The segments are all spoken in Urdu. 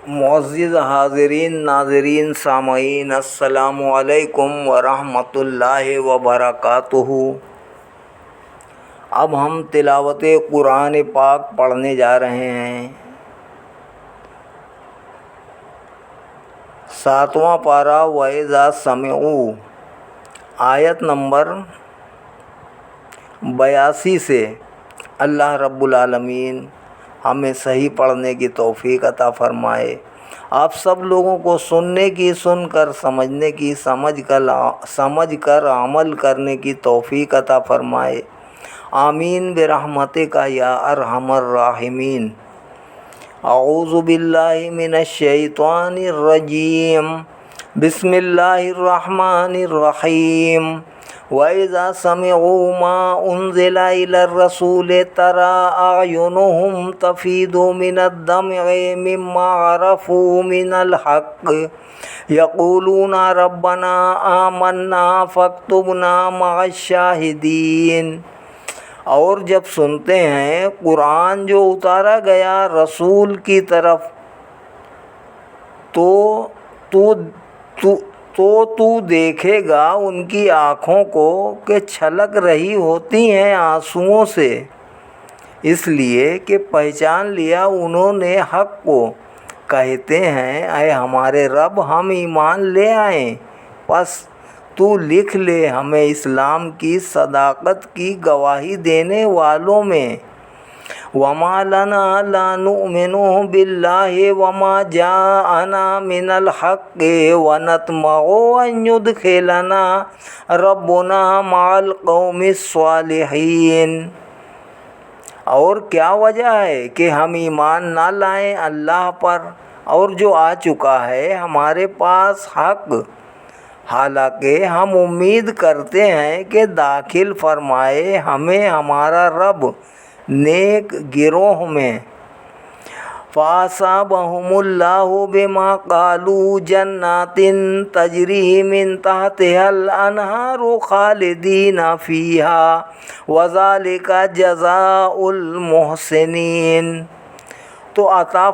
معزز حاضرین ناظرین سامعین السلام علیکم ورحمۃ اللہ وبرکاتہ۔ اب ہم تلاوت قرآن پاک پڑھنے جا رہے ہیں۔ 7واں پارہ وَإِذَا سَمِعُوا، آیت نمبر 82 سے۔ اللہ رب العالمین ہمیں صحیح پڑھنے کی توفیق عطا فرمائے، آپ سب لوگوں کو سننے کی سن کر، سمجھنے کی سمجھ کر عمل کرنے کی توفیق عطا فرمائے، آمین برحمتک یا ارحم الراحمین۔ اعوذ باللہ من الشیطان الرجیم، بسم اللہ الرحمن الرحیم۔ وَإِذَا سَمِعُوا مَا أُنزِلَ إِلَى الرَّسُولِ تَرَىٰ أَعْيُنَهُمْ تَفِيضُ مِنَ الدَّمْعِ مِمَّا عَرَفُوا مِنَ الْحَقِّ يَقُولُونَ رَبَّنَا آمَنَّا فَاكْتُبْنَا مَعَ الشَّاهِدِينَ۔ اور جب سنتے ہیں قرآن جو اتارا گیا رسول کی طرف تو دیکھے گا ان کی آنکھوں کو کہ چھلک رہی ہوتی ہیں آنسوؤں سے، اس لیے کہ پہچان لیا انہوں نے حق کو۔ کہتے ہیں اے ہمارے رب ہم ایمان لے آئیں، پس تو لکھ لے ہمیں اسلام کی صداقت کی گواہی دینے والوں میں۔ وَمَا لَنَا لَا نُؤْمِنُ بِاللَّهِ وَمَا جَاءَنَا مِنَ الْحَقِّ وَنَطْمَعُ أَن يُدْخِلَنَا رَبُّنَا مَعَ الْقَوْمِ الصَّالِحِينَ۔ اور کیا وجہ ہے کہ ہم ایمان نہ لائیں اللہ پر اور جو آ چکا ہے ہمارے پاس حق، حالانکہ ہم امید کرتے ہیں کہ داخل فرمائے ہمیں ہمارا رب نیک گروہ میں۔ فَأَصَابَهُمُ اللَّهُ بِمَا قَالُوا جَنَّاتٍ تَجْرِي مِن تَحْتِهَا الْأَنْهَارُ خَالِدِينَ فِيهَا وَذَلِكَ جَزَاءُ الْمُحْسِنِينَ۔ تو عطا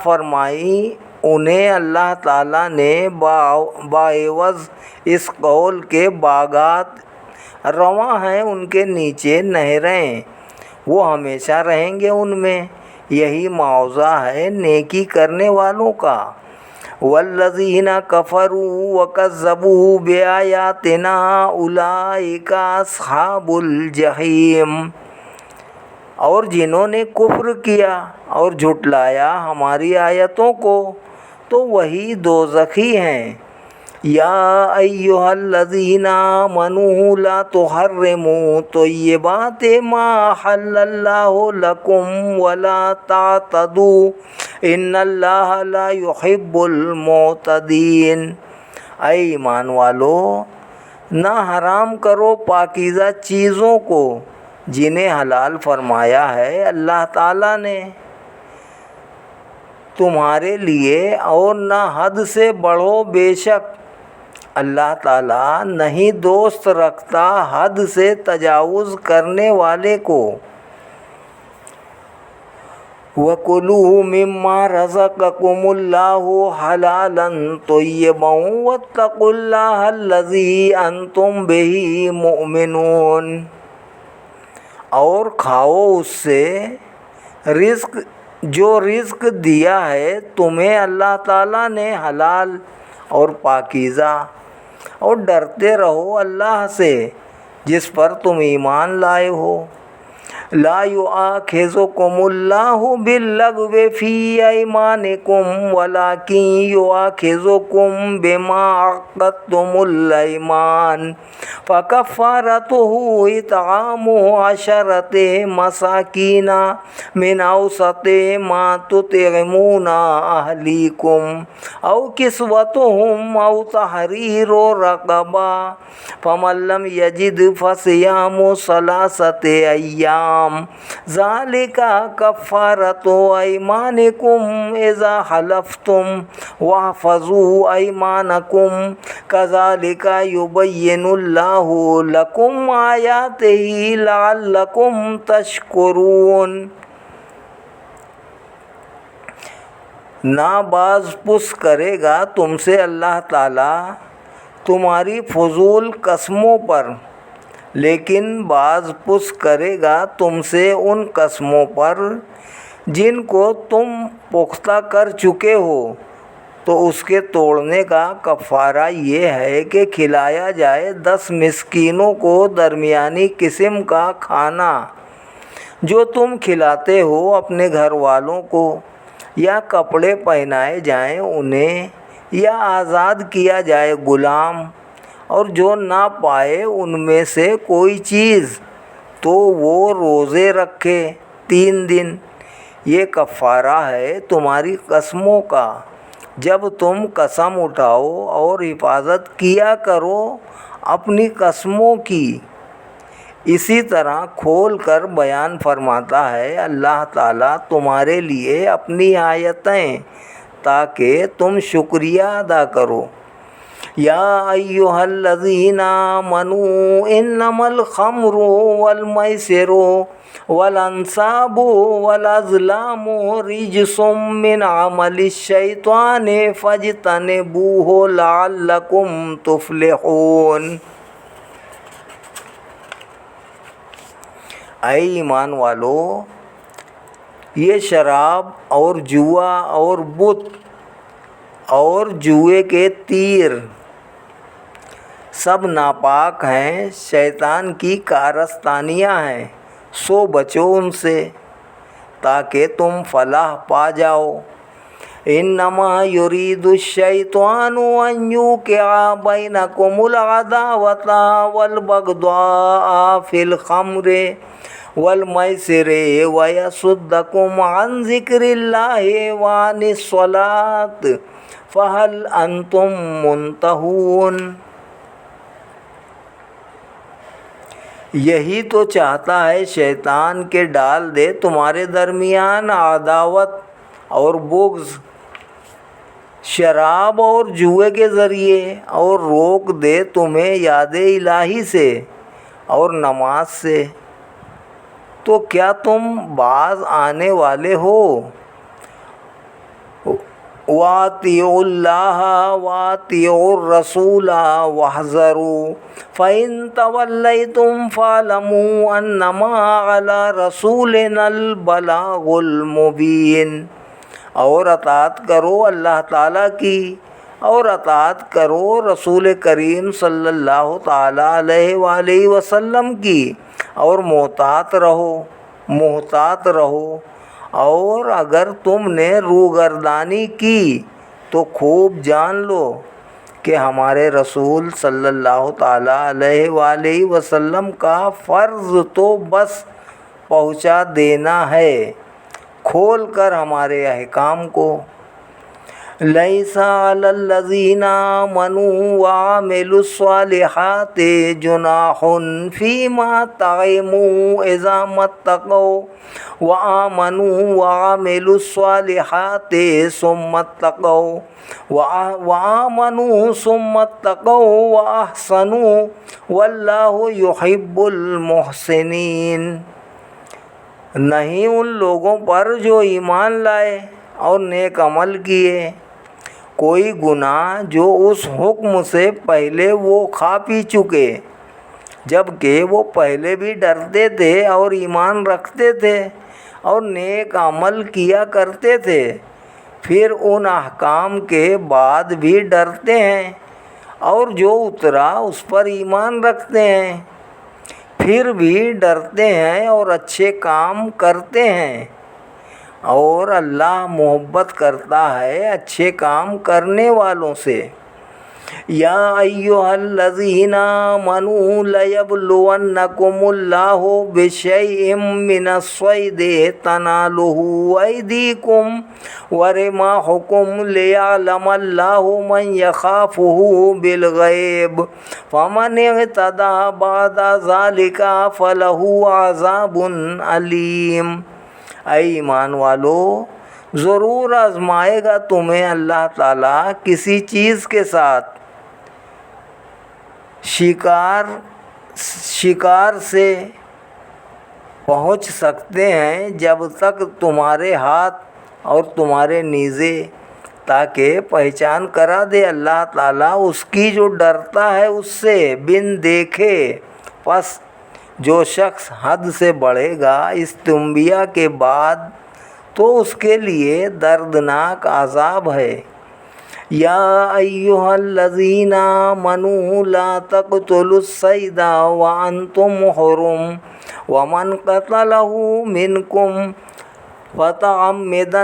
فرمائی انہیں اللہ تعالیٰ نے باعوض اس قول کے باغات، رواں ہیں ان کے نیچے نہریں، وہ ہمیشہ رہیں گے ان میں، یہی معاوضہ ہے نیکی کرنے والوں کا۔ وَالَّذِينَ كَفَرُوا وَكَذَّبُوا بِآيَاتِنَا أُولَٰئِكَ أَصْحَابُ الْجَحِيمِ۔ اور جنہوں نے کفر کیا اور جھٹلایا ہماری آیتوں کو تو وہی دوزخی ہیں۔ یا ایھا الذین آمنوا لا تحرموا طیبات ما احل اللہ لکم ولا تعتدوا ان اللہ لا يحب المعتدین۔ اے ایمان والو، نہ حرام کرو پاکیزہ چیزوں کو جنہیں حلال فرمایا ہے اللہ تعالیٰ نے تمہارے لیے، اور نہ حد سے بڑھو، بے شک اللہ تعالیٰ نہیں دوست رکھتا حد سے تجاوز کرنے والے کو۔ وَكُلُوا مِمَّا رَزَقَكُمُ اللَّهُ حَلَالًا طَيِّبًا وَاتَّقُوا اللَّهَ الَّذِي أَنتُم بِهِ مُؤْمِنُونَ۔ اور کھاؤ اس سے جو رزق دیا ہے تمہیں اللہ تعالیٰ نے حلال اور پاکیزہ، اور ڈرتے رہو اللہ سے جس پر تم ایمان لائے ہو۔ لا یؤاخذکم اللہ باللغو فی ایمانکم ولکن یؤاخذکم بما عقدتم الایمان فکفارتہ اطعام 10 مساکین من اوسط ما تطعمون اہلیکم او کسوتہم او تحریر رقبہ فمن لم یجد فصیام 3 ایام ذالک کفارۃ ایمانکم اذا حلفتم واحفظوا ایمانکم کذالک یبین اللہ لکم آیاتہ لعلکم تشکرون۔ نہ باز پس کرے گا تم سے اللہ تعالیٰ تمہاری فضول قسموں پر، لیکن باز پس کرے گا تم سے ان قسموں پر جن کو تم پختہ کر چکے ہو۔ تو اس کے توڑنے کا کفارہ یہ ہے کہ کھلایا جائے 10 مسکینوں کو درمیانی قسم کا کھانا جو تم کھلاتے ہو اپنے گھر والوں کو، یا کپڑے پہنائے جائیں انہیں، یا آزاد کیا جائے غلام، اور جو نہ پائے ان میں سے کوئی چیز تو وہ روزے رکھے 3 دن۔ یہ کفارہ ہے تمہاری قسموں کا جب تم قسم اٹھاؤ، اور حفاظت کیا کرو اپنی قسموں کی۔ اسی طرح کھول کر بیان فرماتا ہے اللہ تعالیٰ تمہارے لیے اپنی آیتیں تاکہ تم شکریہ ادا کرو۔ یا ایھا الذین آمنوا انما الخمر والمیسر والانصاب والازلام رجس من عمل الشیطان فاجتنبوہ لعلکم تفلحون۔ اے ایمان والو، یہ شراب اور جوا اور بت اور جوئے کے تیر سب ناپاک ہیں، شیطان کی کارستانیاں ہیں، سو بچو ان سے تاکہ تم فلاح پا جاؤ۔ انما یرید الشیطان ان یوقع بینکم العداوۃ والبغضاء فی الخمر والمیسر ویصدکم عن ذکر اللہ وعن الصلاۃ فہل انتم منتہون۔ یہی تو چاہتا ہے شیطان کہ ڈال دے تمہارے درمیان عداوت اور بغض شراب اور جوئے کے ذریعے، اور روک دے تمہیں یاد الہی سے اور نماز سے۔ تو کیا تم باز آنے والے ہو؟ وَأَطِیعُوا اللَّهَ وَأَطِیعُوا الرَّسُولَ وَاحْذَرُوا فَإِن تَوَلَّیْتُمْ فَاعْلَمُوا أَنَّمَا عَلَىٰ رَسُولِنَا الْبَلَاغُ الْمُبِینُ۔ اور اطاعت کرو اللہ تعالیٰ کی، اور اطاعت کرو رسول کریم صلی اللہ تعالیٰ علیہ وآلہ وسلم کی، اور محتاط رہو، اور اگر تم نے روگردانی کی تو خوب جان لو کہ ہمارے رسول صلی اللہ تعالیٰ علیہ وآلہ وسلم کا فرض تو بس پہنچا دینا ہے، کھول کر ہمارے احکام کو۔ لیس علی الذین آمنوا وعملوا الصالحات جناح فیما طعموا اذا ما اتقوا وآمنوا وعملوا الصالحات ثم اتقوا وآمنوا ثم اتقوا واحسنوا واللہ یحب المحسنین۔ نہیں ان لوگوں پر جو ایمان لائے اور نیک عمل کیے کوئی گناہ جو اس حکم سے پہلے وہ کھا پی چکے، جبکہ وہ پہلے بھی ڈرتے تھے اور ایمان رکھتے تھے اور نیک عمل کیا کرتے تھے، پھر ان احکام کے بعد بھی ڈرتے ہیں اور جو اترا اس پر ایمان رکھتے ہیں، پھر بھی ڈرتے ہیں اور اچھے کام کرتے ہیں، اور اللہ محبت کرتا ہے اچھے کام کرنے والوں سے۔ یا ایھا الذین آمنوا لیبلونکم اللہ بشیء من الصید تنالہ ایدیکم ورماحکم لیعلم اللہ من یخافہ بالغیب فمن اعتدی بعد ذلک فلہ عذاب علیم۔ اے ایمان والو، ضرور آزمائے گا تمہیں اللہ تعالیٰ کسی چیز کے ساتھ، شکار سے پہنچ سکتے ہیں جب تک تمہارے ہاتھ اور تمہارے نیزے، تاکہ پہچان کرا دے اللہ تعالیٰ اس کی جو ڈرتا ہے اس سے بن دیکھے۔ پس جو شخص حد سے بڑھے گا اس تنبیہ کے بعد تو اس کے لیے دردناک عذاب ہے۔ یا ایھا الذین آمنوا لا تقتلوا الصید وانتم حرم ومن قتلہ منکم متعمدا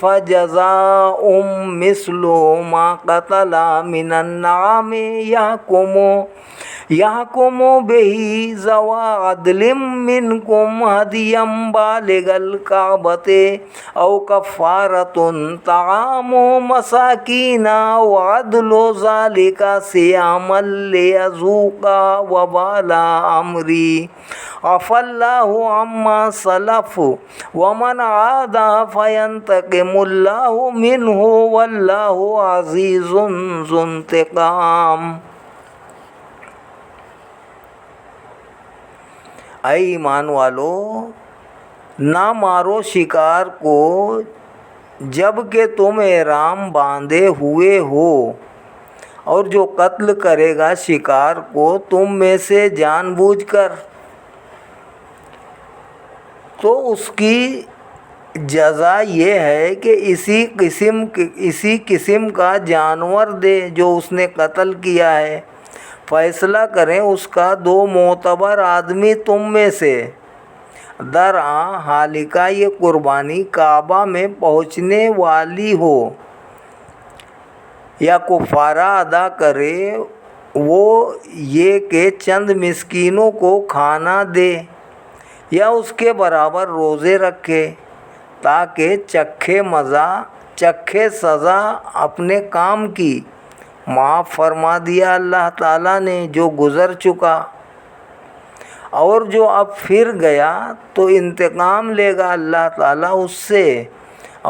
فجزاء مثل ما قتل من النعم يحكم به ذوى عدل منكم هديا بالغ الكعبة أو كفارة طعام مساكين وعدل ذلك صياما ليذوق وبال أمري عفى الله عما سلف ومن عاد فينتقم الله منه والله عزيز ذو انتقام۔ اے ایمان والو، نہ مارو شکار کو جب کہ تم احرام باندھے ہوئے ہو، اور جو قتل کرے گا شکار کو تم میں سے جان بوجھ کر تو اس کی جزا یہ ہے کہ اسی قسم کا جانور دے جو اس نے قتل کیا ہے۔ فیصلہ کریں اس کا دو معتبر آدمی تم میں سے۔ درآں حالانکہ یہ قربانی کعبہ میں پہنچنے والی ہو، یا کفارہ ادا کرے وہ یہ کہ چند مسکینوں کو کھانا دے، یا اس کے برابر روزے رکھے، تاکہ چکھے سزا اپنے کام کی۔ معاف فرما دیا اللہ تعالیٰ نے جو گزر چکا، اور جو اب پھر گیا تو انتقام لے گا اللہ تعالیٰ اس سے،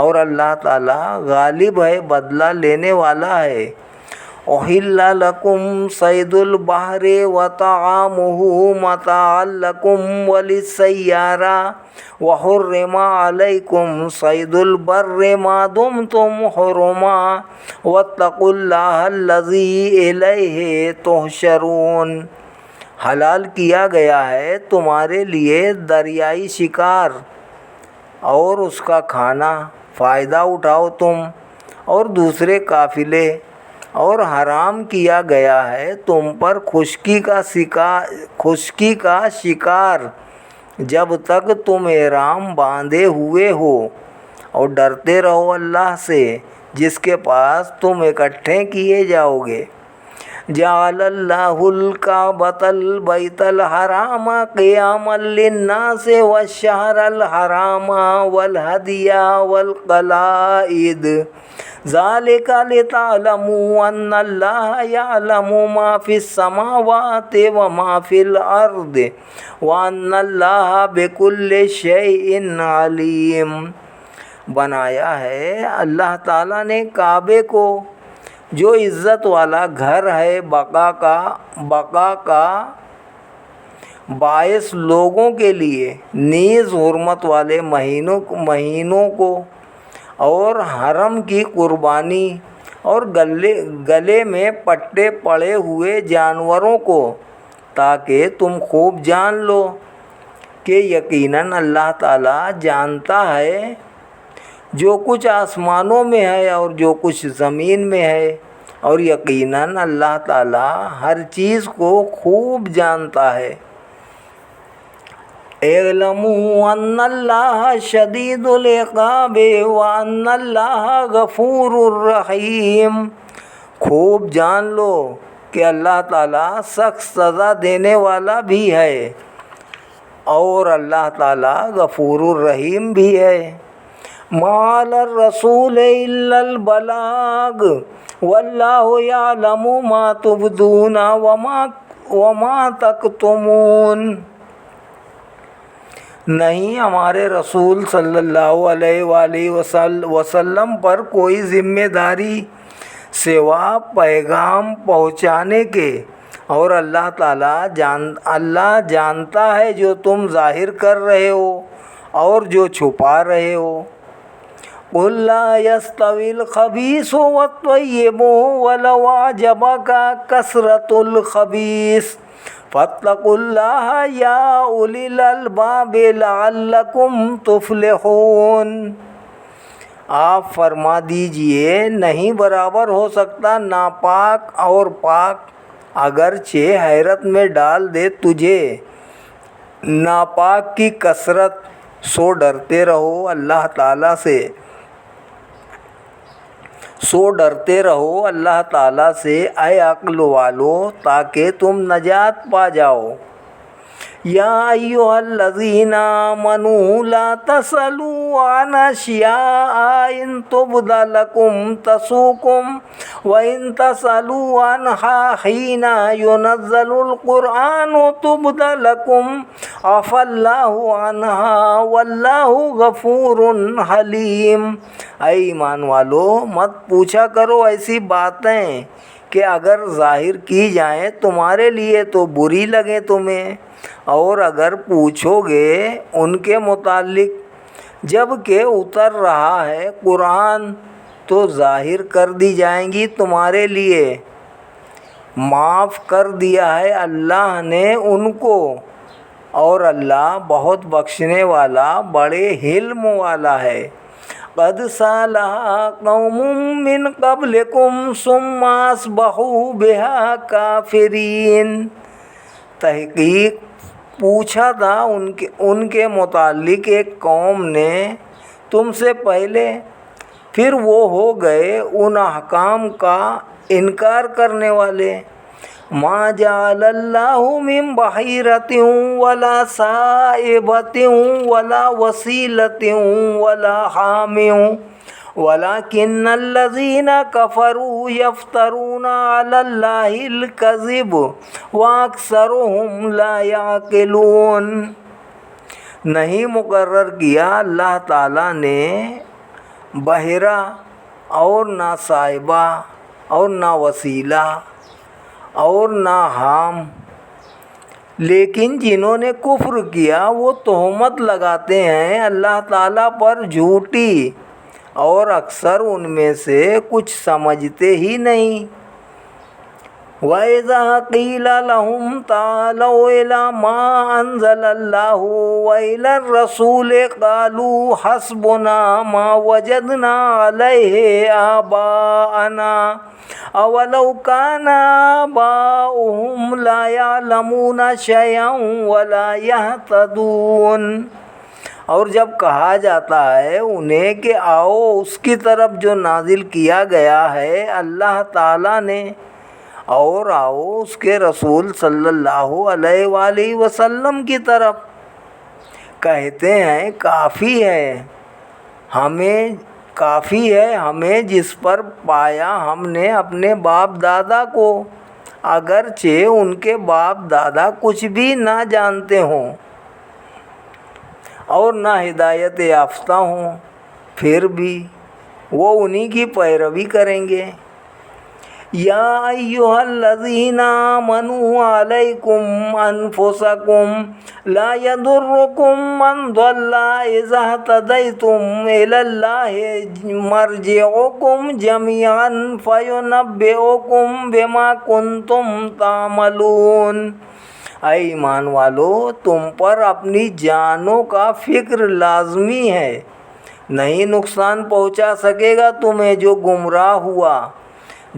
اور اللہ تعالیٰ غالب ہے، بدلہ لینے والا ہے۔ احل لکم صید البحر وطعامہ متاعا لکم وللسیارہ وحرم علیکم صید البر ما دمتم حرما واتقوا اللہ الذی الیہ تحشرون۔ حلال کیا گیا ہے تمہارے لیے دریائی شکار اور اس کا کھانا، فائدہ اٹھاؤ تم اور دوسرے قافلے، اور حرام کیا گیا ہے تم پر خشکی کا شکار جب تک تم احرام باندھے ہوئے ہو، اور ڈرتے رہو اللہ سے جس کے پاس تم اکٹھے کیے جاؤ گے۔ جعل اللہ الکعبۃ البیت الحرام قیاما للناس والشہر الحرام والہدی والقلائد ذالک لتعلموا ان اللہ یعلم ما فی السماوات وما فی الارض وان اللہ بکل شیء علیم۔ بنایا ہے اللہ تعالیٰ نے کعبے کو، جو عزت والا گھر ہے، بقا کا باعث لوگوں کے لیے، نیز حرمت والے مہینوں کو، اور حرم کی قربانی، اور گلے میں پٹے پڑے ہوئے جانوروں کو، تاکہ تم خوب جان لو کہ یقیناً اللہ تعالیٰ جانتا ہے جو کچھ آسمانوں میں ہے اور جو کچھ زمین میں ہے، اور یقیناً اللہ تعالیٰ ہر چیز کو خوب جانتا ہے۔ اعلموا ان اللہ شدید العقاب وان اللہ غفور الرحیم۔ خوب جان لو کہ اللہ تعالیٰ سخت سزا دینے والا بھی ہے، اور اللہ تعالیٰ غفور الرحیم بھی ہے۔ ما علی الرسول الا البلاغ واللہ یعلم ما تبدون وما تکتمون۔ نہیں ہمارے رسول صلی اللہ علیہ وآلہ وسلم پر کوئی ذمہ داری سوا پیغام پہنچانے کے اور اللہ جانتا ہے جو تم ظاہر کر رہے ہو اور جو چھپا رہے ہو۔ قُلْ لَا يَسْتَوِي الْخَبِيثُ وَالطَّيِّبُ وَلَوْ أَعْجَبَكَ كَثْرَةُ الْخَبِيثِ فَاتَّقُوا اللَّهَ يَا أُولِي الْأَلْبَابِ لَعَلَّكُمْ تُفْلِحُونَ۔ آپ فرما دیجئے نہیں برابر ہو سکتا ناپاک اور پاک، اگرچہ حیرت میں ڈال دے تجھے ناپاک کی کثرت، سو ڈرتے رہو اللہ تعالیٰ سے، اے عقل والو، تاکہ تم نجات پا جاؤ۔ یا ایھا الذین آمنوا لا تسألوا عن اشیاء ان تبد لکم تسؤکم وان تسألوا عنها حین ینزل القرآن تبد لکم عفا اللہ عنہا واللہ غفور حلیم۔ اے ایمان والو، مت پوچھا کرو ایسی باتیں کہ اگر ظاہر کی جائیں تمہارے لیے تو بری لگیں تمہیں، اور اگر پوچھو گے ان کے متعلق جب کہ اتر رہا ہے قرآن تو ظاہر کر دی جائیں گی تمہارے لیے۔ معاف کر دیا ہے اللہ نے ان کو، اور اللہ بہت بخشنے والا، بڑے حلم والا ہے۔ قد سألها قوم من قبلكم ثم أصبحوا بها كافرين۔ تحقیق پوچھا تھا ان کے متعلق ایک قوم نے تم سے پہلے، پھر وہ ہو گئے ان احکام کا انکار کرنے والے۔ ما جعل اللہ من بحیرۃ ولا سائبۃ ولا وصیلۃ ولا حام ولكن الذین کفروا یفترون علی اللہ الکذب واکثرهم لا یعقلون۔ نہیں مقرر کیا اللہ تعالیٰ نے بحیرہ اور نہ سائبہ اور نہ وسیلہ اور نہ حام، لیکن جنہوں نے کفر کیا وہ تہمت لگاتے ہیں اللہ تعالیٰ پر جھوٹی، اور اکثر ان میں سے کچھ سمجھتے ہی نہیں۔ وَإِذَا قِيلَ لَهُمْ تَعَالَوْا إِلَىٰ مَا أَنزَلَ اللَّهُ وَإِلَى الرَّسُولِ قَالُوا حَسْبُنَا مَا وَجَدْنَا عَلَيْهِ آبَاءَنَا أَوَلَوْ كَانَ آبَاؤُهُمْ لَا يَعْلَمُونَ شَيْئًا وَلَا يَهْتَدُونَ۔ اور جب کہا جاتا ہے انہیں کہ آؤ اس کی طرف جو نازل کیا گیا ہے اللہ تعالیٰ نے، اور آؤ اس کے رسول صلی اللہ علیہ وآلہ وسلم کی طرف، کہتے ہیں کافی ہے ہمیں جس پر پایا ہم نے اپنے باپ دادا کو، اگرچہ ان کے باپ دادا کچھ بھی نہ جانتے ہوں اور نہ ہدایت یافتہ ہوں، پھر بھی وہ انہی کی پیروی کریں گے۔ یا ایھا الذین آمنوا علیکم انفسکم لا یضرکم من ضل اذا اہتدیتم الی اللہ مرجعکم جمیعا فینبئکم بما کنتم تعملون۔ اے ایمان والو، تم پر اپنی جانوں کا فکر لازمی ہے، نہیں نقصان پہنچا سکے گا تمہیں جو گمراہ ہوا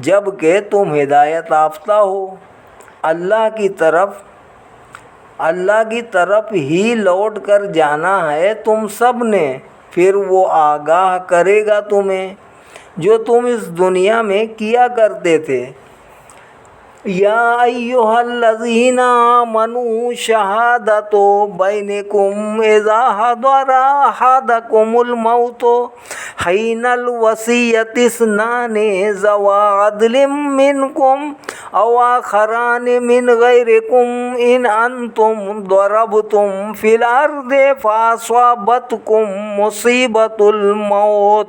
جب کہ تم ہدایت یافتہ ہو۔ اللہ کی طرف ہی لوٹ کر جانا ہے تم سب نے، پھر وہ آگاہ کرے گا تمہیں جو تم اس دنیا میں کیا کرتے تھے۔ یا ایھا الذین آمنوا شہادۃ بینکم اذا حضر احدکم الموت حین الوصیۃ اثنان ذوا عدل منکم او آخران من غیرکم ان انتم ضربتم فی الارض فاصابتکم مصیبۃ الموت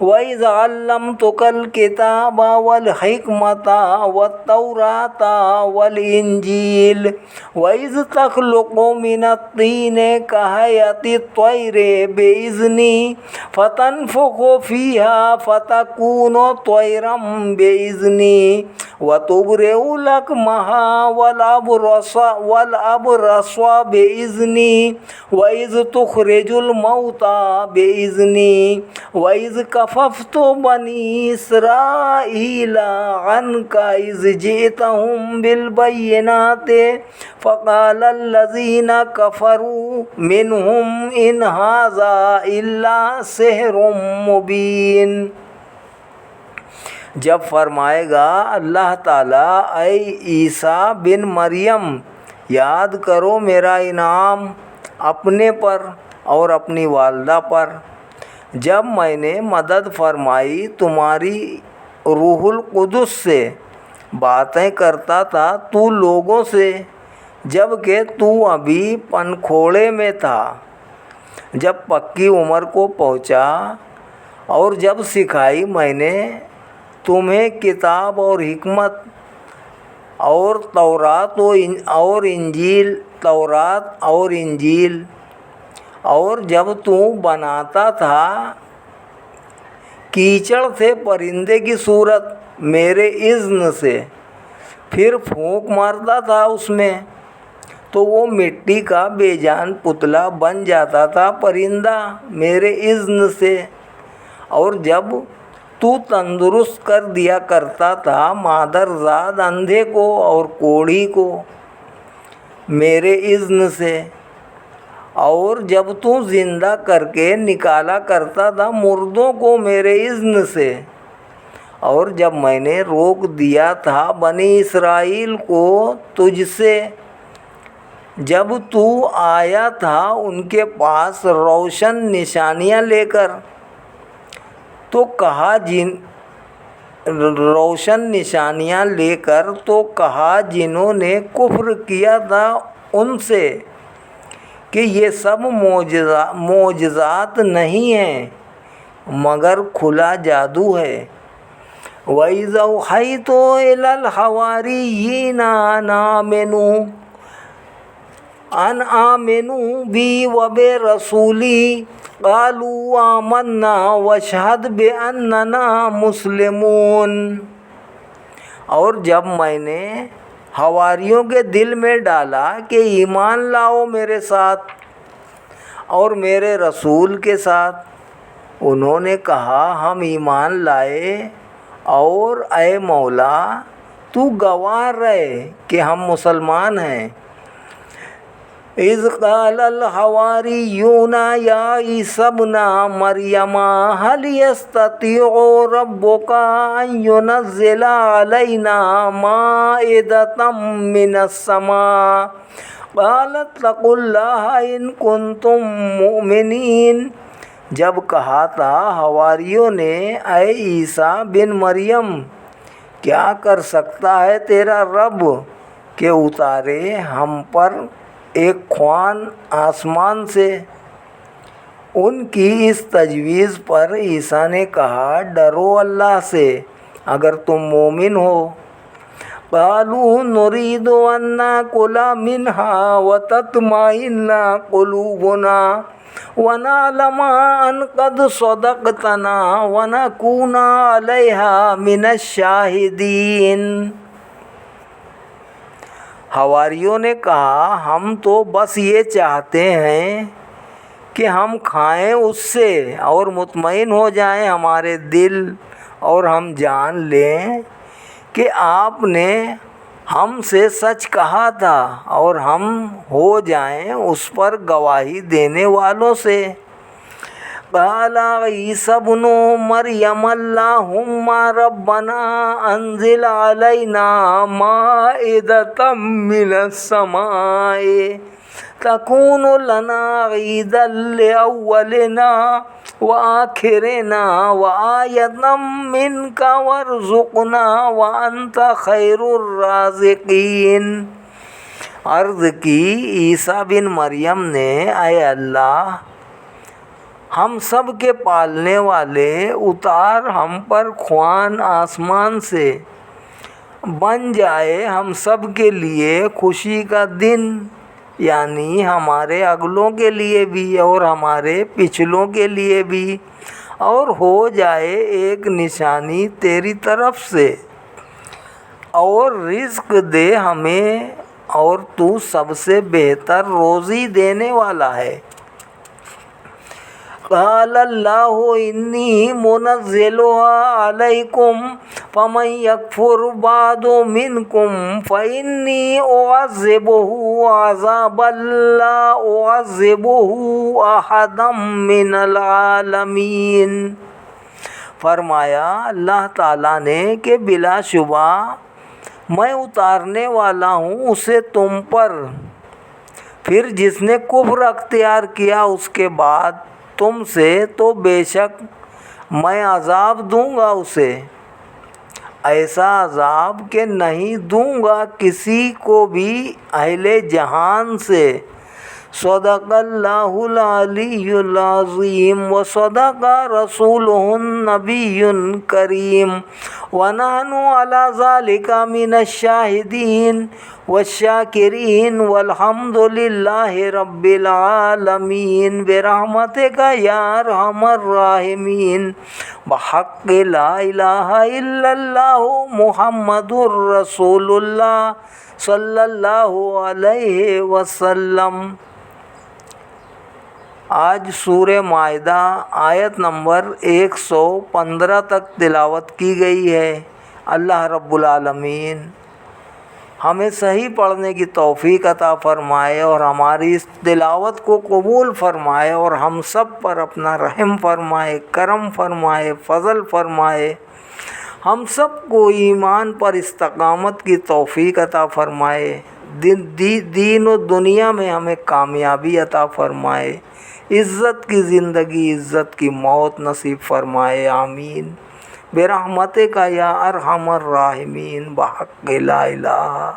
وَإِذْ عَلَّمْتُكَ الْكِتَابَ وَالْحِكْمَةَ وَالتَّوْرَاةَ وَالْإِنْجِيلَ وَإِذْ تَخْلُقُ مِنَ الطِّينِ كَهَيْئَةِ الطَّيْرِ بِإِذْنِي فَتَنفُخُ فِيهَا فَتَكُونُ طَيْرًا بِإِذْنِي وَتُبْرِئُ الْأَكْمَحَ وَالْأَبْرَصَ بِإِذْنِي وَإِذْ تُخْرِجُ الْمَوْتَى بِإِذْنِي وَإِذْ كَفَفْتُ بَنِي إِسْرَائِيلَ عَنْكَ إِذْ جِئْتَهُم بِالْبَيِّنَاتِ فَقَالَ الَّذِينَ كَفَرُوا مِنْهُمْ إِنْ هَذَا إِلَّا سِحْرٌ مُبِينٌ۔ جب فرمائے گا اللہ تعالیٰ اے عیسیٰ بن مریم یاد کرو میرا انعام اپنے پر اور اپنی والدہ پر جب میں نے مدد فرمائی تمہاری روح القدس سے باتیں کرتا تھا تو لوگوں سے جب کہ تو ابھی پنکھوڑے میں تھا جب پکی عمر کو پہنچا اور جب سکھائی میں نے تمہیں کتاب اور حکمت اور تورات اور انجیل اور جب تو بناتا تھا کیچڑ سے پرندے کی صورت میرے اذن سے پھر پھونک مارتا تھا اس میں تو وہ مٹی کا بے جان پتلا بن جاتا تھا پرندہ میرے اذن سے اور جب تو تندرست کر دیا کرتا تھا مادرزاد اندھے کو اور کوڑھی کو میرے اذن سے اور جب تو زندہ کر کے نکالا کرتا تھا مردوں کو میرے اذن سے اور جب میں نے روک دیا تھا بنی اسرائیل کو تجھ سے جب تو آیا تھا ان کے پاس روشن نشانیاں لے کر تو کہا جنہوں نے کفر کیا تھا ان سے کہ یہ سب معجزات نہیں ہیں مگر کھلا جادو ہے وَإِذْ أَوْحَيْتُ إِلَى الْحَوَارِيِّينَ أَنْ آمِنُوا بِي وَبِرَسُولِي قَالُوا آمَنَّا وَاشْهَدْ بِأَنَّنَا مُسْلِمُونَ اور جب میں نے حواریوں کے دل میں ڈالا کہ ایمان لاؤ میرے ساتھ اور میرے رسول کے ساتھ انہوں نے کہا ہم ایمان لائے اور اے مولا تو گواہ رہے کہ ہم مسلمان ہیں اذ قال الحواریون یا عیسی ابن مریم هل یستطیع ربک ان ینزل علینا مائدۃ من السماء قال اتقوا اللہ ان کنتم مؤمنین جب کہا تھا حواریوں نے اے عیسیٰ بن مریم کیا کر سکتا ہے تیرا رب کہ اتارے ہم پر ایک خوان آسمان سے ان کی اس تجویز پر عیسیٰ نے کہا ڈرو اللہ سے اگر تم مومن ہو قالوا نريد ان ناكل منها وتطمئن قلوبنا ونعلم ان قد صدقتنا ونكون عليها من الشاهدين حواریوں نے کہا ہم تو بس یہ چاہتے ہیں کہ ہم کھائیں اس سے اور مطمئن ہو جائیں ہمارے دل اور ہم جان لیں کہ آپ نے ہم سے سچ کہا تھا اور ہم ہو جائیں اس پر گواہی دینے والوں سے قال عیسی ابن مریم اللہم ربنا انزل علینا مائدۃ من السماء تکون لنا عیدا لأولنا وآخرنا وآیۃ منک وارزقنا وانت خیر الرازقین عرض کی عیسیٰ بن مریم نے اے اللہ ہم سب کے پالنے والے، اتار ہم پر خوان آسمان سے، بن جائے ہم سب کے لیے خوشی کا دن، یعنی ہمارے اگلوں کے لیے بھی اور ہمارے پچھلوں کے لیے بھی، اور ہو جائے ایک نشانی تیری طرف سے، اور رزق دے ہمیں، اور تو سب سے بہتر روزی دینے والا ہے۔ قال اللہ انی منزلها علیکم فمن یکفر بعد منکم فانی اعذبہ عذابا لا اعذبہ احدا من العالمین۔ فرمایا اللہ تعالیٰ نے کہ بلا شبہ میں اتارنے والا ہوں اسے تم پر، پھر جس نے کفر اختیار کیا اس کے بعد تم سے تو بے شک میں عذاب دوں گا اسے، ایسا عذاب کہ نہیں دوں گا کسی کو بھی اہل جہان سے۔ صدق اللہ العلی العظیم و صدق رسولہ النبی الکریم ونحن علی ذلک من الشاہدین والشاکرین والحمد للہ رب العالمین برحمتک یا ارحم الراحمین بحق لا الہ الا اللہ محمد رسول اللہ صلی اللہ علیہ وسلم۔ آج سورہ مائدہ آیت نمبر 115 تک تلاوت کی گئی ہے۔ اللہ رب العالمین ہمیں صحیح پڑھنے کی توفیق عطا فرمائے اور ہماری اس تلاوت کو قبول فرمائے، اور ہم سب پر اپنا رحم فرمائے، کرم فرمائے، فضل فرمائے، ہم سب کو ایمان پر استقامت کی توفیق عطا فرمائے، دین و دنیا میں ہمیں کامیابی عطا فرمائے، عزت کی زندگی عزت کی موت نصیب فرمائے، آمین برحمتک یا ارحم الراحمین بحق لا الہ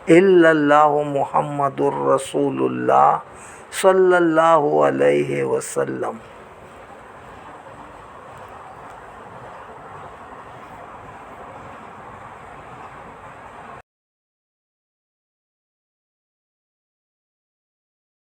الا اللہ محمد الرسول اللہ صلی اللہ علیہ وسلم۔